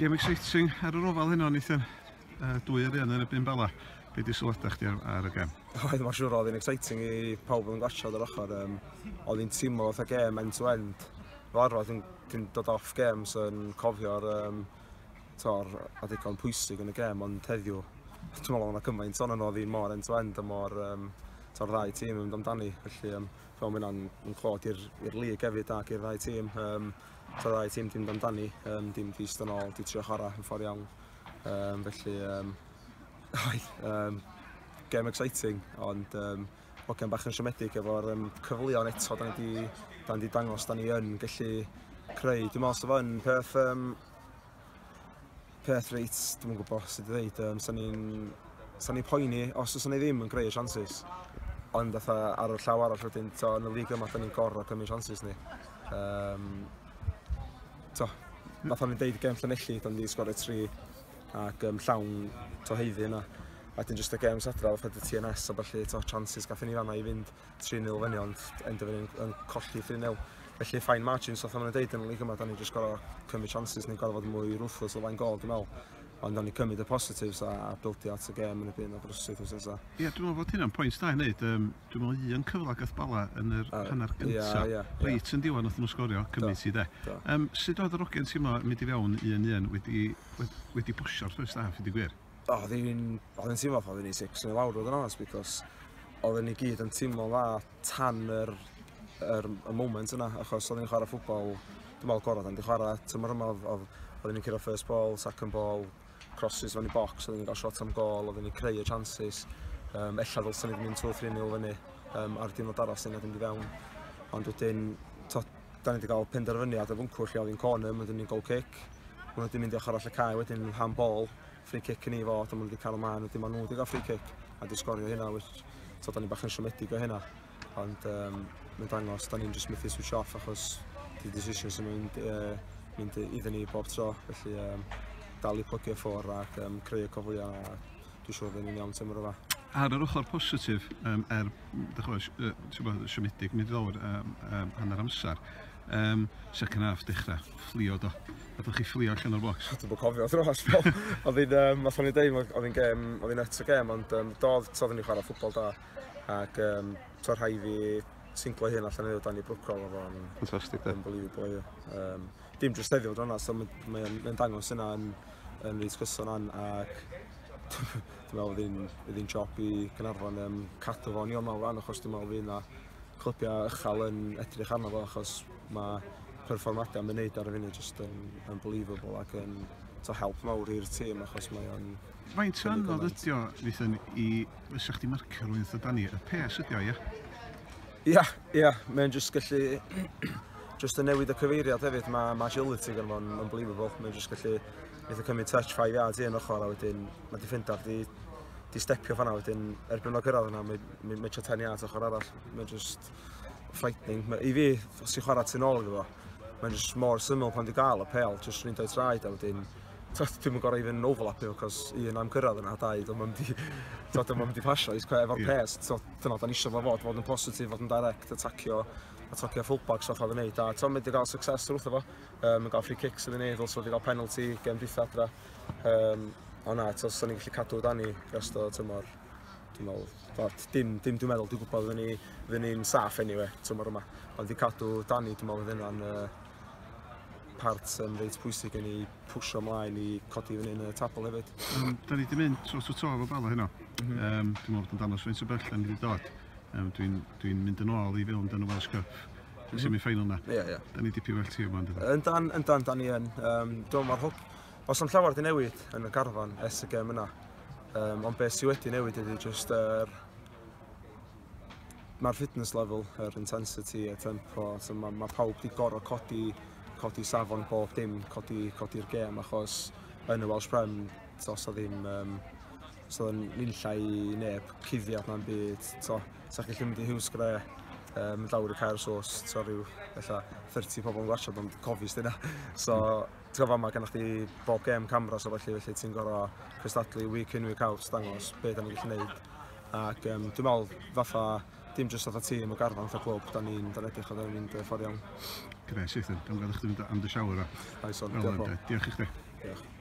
Game exciting ar yr ofal hynny, Nathan. 2-1 yn y byn Bala. Be di sylwadau chdi ar y gem? Oedd mae'n siŵr oedd hi'n exciting i pawb yn glasio ar ochr. Oedd hi'n teimlo fatha gem end-to-end. Fel arfer, dwi'n dod off games yn cofio'r adigon pwysig yn y gem, ond heddiw. Dwi'n meddwl yna cymaint ond oedd hi'n mor end-to-end a mor ddau tîm yn mynd amdani. Felly, fel mynd yn clod i'r lig hefyd ac i'r ddau tîm. Ddau tîm dim amdani, dim dist yn ôl, di trio chwarae yn ffordd iawn. Felly, game exciting, ond hogian bach yn siomedig efo'r cyfleon eto da ni di dangos da ni yn gallu creu. Dwi'n meddwl sef yn peth reit, dwi'n gwybod sut i ddeud, sa'n ni'n poeni os oes ni ddim yn creu y chances. Ond ar y llaw arall wedyn, yn y lig yma, da ni'n gorfod cymryd chances ni. Nath o'n i'n deud y gem Llanelli, da ni wedi sgorio 3 ac llawn heiddi yna. A wedyn jyst y games adra oedd y TNS a felly chances gath ni fanna i fynd 3-0 fyny, ond enda fyny yn colli 3-0. Felly fine margins oedd o'n deud yn y lig yma, da ni jyst gorfod cymryd chances ni'n gorfod fod mwy ruthless o fain gol, dwi'n meddwl. Ond da ni cymryd y positives a bildio at y gem yn y byn o brysyd os esa. Ie, dwi'n meddwl fod hynna'n pwynt da i wneud. Dwi'n meddwl un cyfle gath Bala yn yr hanner gyntaf. Reit yn diwan oedd nhw sgorio, cymryd si de. Sut oedd yr ogen teimlo mynd i fewn 1-1 wedi bwsio'r first half, wedi gwir? Oedd hi'n teimlo ffordd ni 6 yn y lawr oedd yn honest, because oedd ni gyd yn teimlo dda tan yr moment yna, achos oedd ni'n chwarae ffwtbol, dwi'n meddwl gorau, dan ni'n chwarae tymor yma, oedd ni'n cyrra first ball, second ball, crosses fan i box, oedd ni'n cael shot am gol, oedd ni'n creu y chances. Ella ddylsyn ni wedi mynd 2-3-0 fyny ar diwrnod arall sy'n edrych i fewn. Ond wedyn, da ni wedi cael penderfyniad y fwncwr lle oedd hi'n corner, wedyn ni'n goal kick. Mae wedi mynd i ochr all y cae, wedyn handball, free kick yn ei fod, a mae wedi cael y man, wedyn maen nhw wedi cael free kick. A wedi sgorio hynna, da ni bach yn siomedig o hynna. Ond mae'n dangos, da ni'n just methu switch off achos di decisions yn mynd iddyn ni bob tro. Felly dal i plygio ffwr ac creu y cofleia a dwi'n siŵr fydden ni'n iawn tymor o fa. Ar yr ochr positif, siomedig, mynd i ddod hanner amser, second half dechrau, fflio do. Ydych chi fflio allan o'r bocs? Dwi'n bod cofio dros fel. Oedd hi'n deud, oedd hi'n net o gem, ond doedd ni'n chwarae ffwtbol da. Ac rhai fi singlo hyn allan edrych dan i brwcol oedd o'n fantastic, de. Unbelievable. Dim jyst heddiw drona, so mae'n dangos yna yn reit gyson ac dwi'n meddwl fydd hi'n job i Gaernarfon cadw fo'n iawn mawr ran, achos dwi'n meddwl fydd yna clybiau uchel yn edrych arno fo, achos mae perfformadiau yn wneud ar y funud just yn unbelievable ac yn help mawr i'r tîm, achos mae o'n... Faint anodd ydi o, Nathan, i fysa chdi marcio rwy'n ddod â ni? Y pes ydi o, ie? Ia, mae'n just gallu... Just yn newid y cyfeiriad hefyd, mae agility gan fo'n unbelievable. Mae'n just gallu eitha cymryd touch 5 yards un ochr a wedyn mae defender di stepio fanna wedyn erbyn o gyrraedd yna, mae'n metio 10 yards ochr arall. Mae'n just frightening. I fi, os i chwarae tu nôl iddo fo, mae'n just mor syml pan di gael y pel, just rwy'n dweud traed a wedyn dwi'n mynd gorau i fynd overlapio, cos un am cyrraedd yna, dau, dwi'n mynd i pasio, efo'r pes. Dyna, da ni eisiau fod yn positif, fod yn direct, atacio fullbacks oedd oedd yn neud. A Tom wedi cael success wrth efo. Mae'n cael free kicks yn ei neud, also wedi cael penalty, gem dwytha adra. Ond na, os ni'n gallu cadw dan ni rest o tymor, dwi'n meddwl, dwi'n gwybod fydden ni'n saff anyway, tymor yma. Ond di cadw dan ni, dwi'n meddwl fydden yna'n part reit pwysig yn ei pwysio ymlaen i codi fyny yn y tabl hefyd. Da ni wedi mynd tro efo Bala hynno. Dwi'n meddwl bod yn danos fe'n so bell yn wedi dod. Dwi'n mynd yn ôl i fewn yn y Welsh Cup, semi-final na. Da ni dipyn well tîm ond. Yndan, da ni yn. Os am llawer di newid yn y garfan ers y gem yna, ond beth sydd wedi newid ydy just mae'r fitness level, yr intensity, y tempo, mae pawb di gorau codi safon bob dim, codi'r gem, achos yn y Welsh Prem, os o ddim nunlla i neb cuddiad na'n byd, sa'ch gallu mynd i Hwsgre, mynd lawr i Caersws, rhyw 30 pobl yn gwarsiad, ond cofis dyna. So, ti'n gofio yma gennych chi bob gem camera, so felly ti'n gorau cystadlu week in, week out, dangos beth da ni'n gallu gwneud. Ac dwi'n meddwl, fatha, dim jyst fatha tîm o garfan, fatha clwb, da ni'n edrych o da ni'n mynd ffordd iawn. Gres, Ethan, dwi'n gael eich mynd am dy siawr o. Diolch i chdi. Diolch.